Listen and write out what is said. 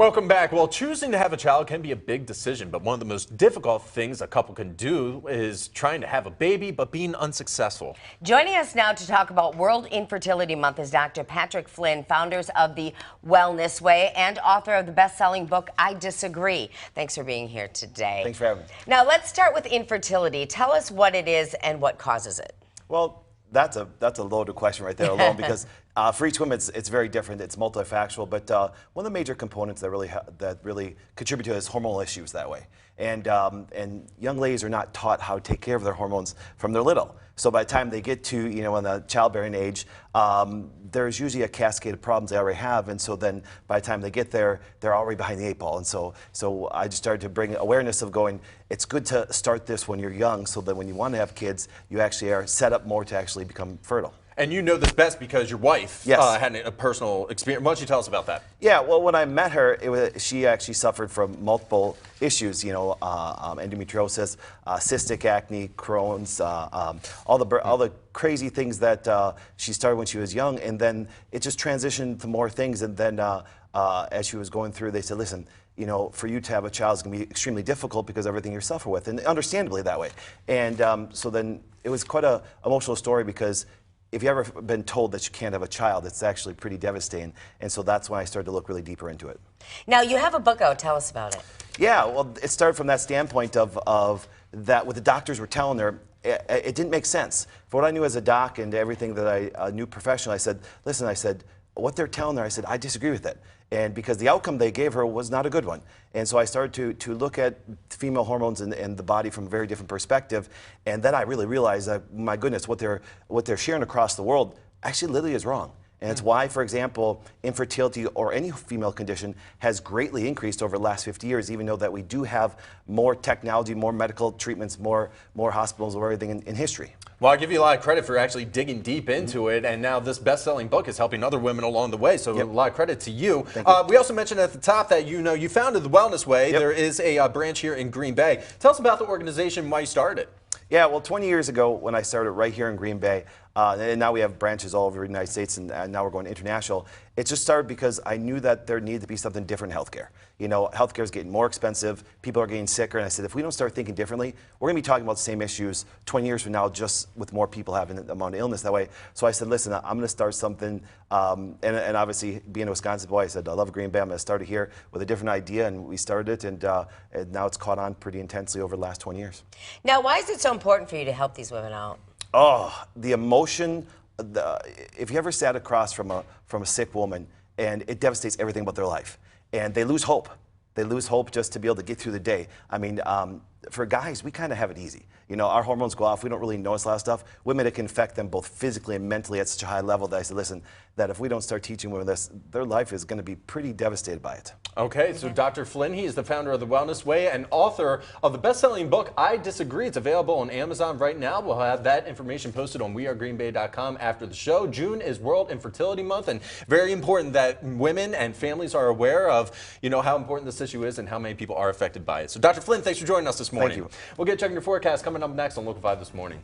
Welcome back. Well, choosing to have a child can be a big decision, but one of the most difficult things a couple can do is trying to have a baby but being unsuccessful. Joining us now to talk about World Infertility Month is Dr. Patrick Flynn, founders of the Wellness Way and author of the best-selling book, I Disagree. Thanks for being here today. Thanks for having me. Now, let's start with infertility. Tell us what it is and what causes it. Well, that's a loaded question right there alone because for each woman it's very different. It's multifactorial, but one of the major components that really contribute to it is hormonal issues that way. And young ladies are not taught how to take care of their hormones from they're little. So by the time they get to in the childbearing age, there's usually a cascade of problems they already have, and so then by the time they get there, they're already behind the eight ball. And so I just started to bring awareness of going, it's good to start this when you're young, so that when you want to have kids, you actually are set up more to actually become fertile. And you know this best because your wife Yes. had a personal experience. Why don't you tell us about that? Yeah, well, when I met her, she actually suffered from multiple issues, endometriosis, cystic acne, Crohn's, all the crazy things that she started when she was young, and then it just transitioned to more things. And then as she was going through, they said, listen, for you to have a child is going to be extremely difficult because of everything you suffer with, and understandably that way. And so then it was quite an emotional story because if you've ever been told that you can't have a child, it's actually pretty devastating. And so that's when I started to look really deeper into it. Now, you have a book out. Tell us about it. Yeah, well, it started from that standpoint of that what the doctors were telling her, it didn't make sense. For what I knew as a doc and everything that I knew professionally, I said, listen, what they're telling her, I said, I disagree with it. And because the outcome they gave her was not a good one. And so I started to look at female hormones and the body from a very different perspective. And then I really realized that, my goodness, what they're sharing across the world actually literally is wrong. And it's why, for example, infertility or any female condition has greatly increased over the last 50 years, even though that we do have more technology, more medical treatments, more hospitals, or everything in history. Well, I give you a lot of credit for actually digging deep into it, and now this best-selling book is helping other women along the way, so a lot of credit to you. Thank you. We also mentioned at the top that you founded the Wellness Way. Yep. There is a branch here in Green Bay. Tell us about the organization and why you started it. Yeah, well, 20 years ago when I started right here in Green Bay, and now we have branches all over the United States, and now we're going international. It just started because I knew that there needed to be something different in healthcare. Healthcare is getting more expensive, people are getting sicker, and I said, if we don't start thinking differently, we're going to be talking about the same issues 20 years from now, just with more people having the amount of illness that way. So I said, listen, I'm going to start something, and obviously being a Wisconsin boy, I said, I love Green Bay, I'm going to start it here with a different idea, and we started it, and now it's caught on pretty intensely over the last 20 years. Now, why is it so important for you to help these women out? Oh, the emotion. If you ever sat across from a sick woman, and it devastates everything about their life, and they lose hope. They lose hope just to be able to get through the day. I mean, for guys, we kind of have it easy. Our hormones go off. We don't really notice a lot of stuff. Women, it can affect them both physically and mentally at such a high level that I said, listen, that if we don't start teaching women this, their life is going to be pretty devastated by it. Okay, so Dr. Flynn, he is the founder of the Wellness Way and author of the best-selling book, I Disagree. It's available on Amazon right now. We'll have that information posted on wearegreenbay.com after the show. June is World Infertility Month, and very important that women and families are aware of, how important this issue is and how many people are affected by it. So Dr. Flynn, thanks for joining us this morning. Thank you. We'll get checking your forecast coming up next on Local 5 This Morning.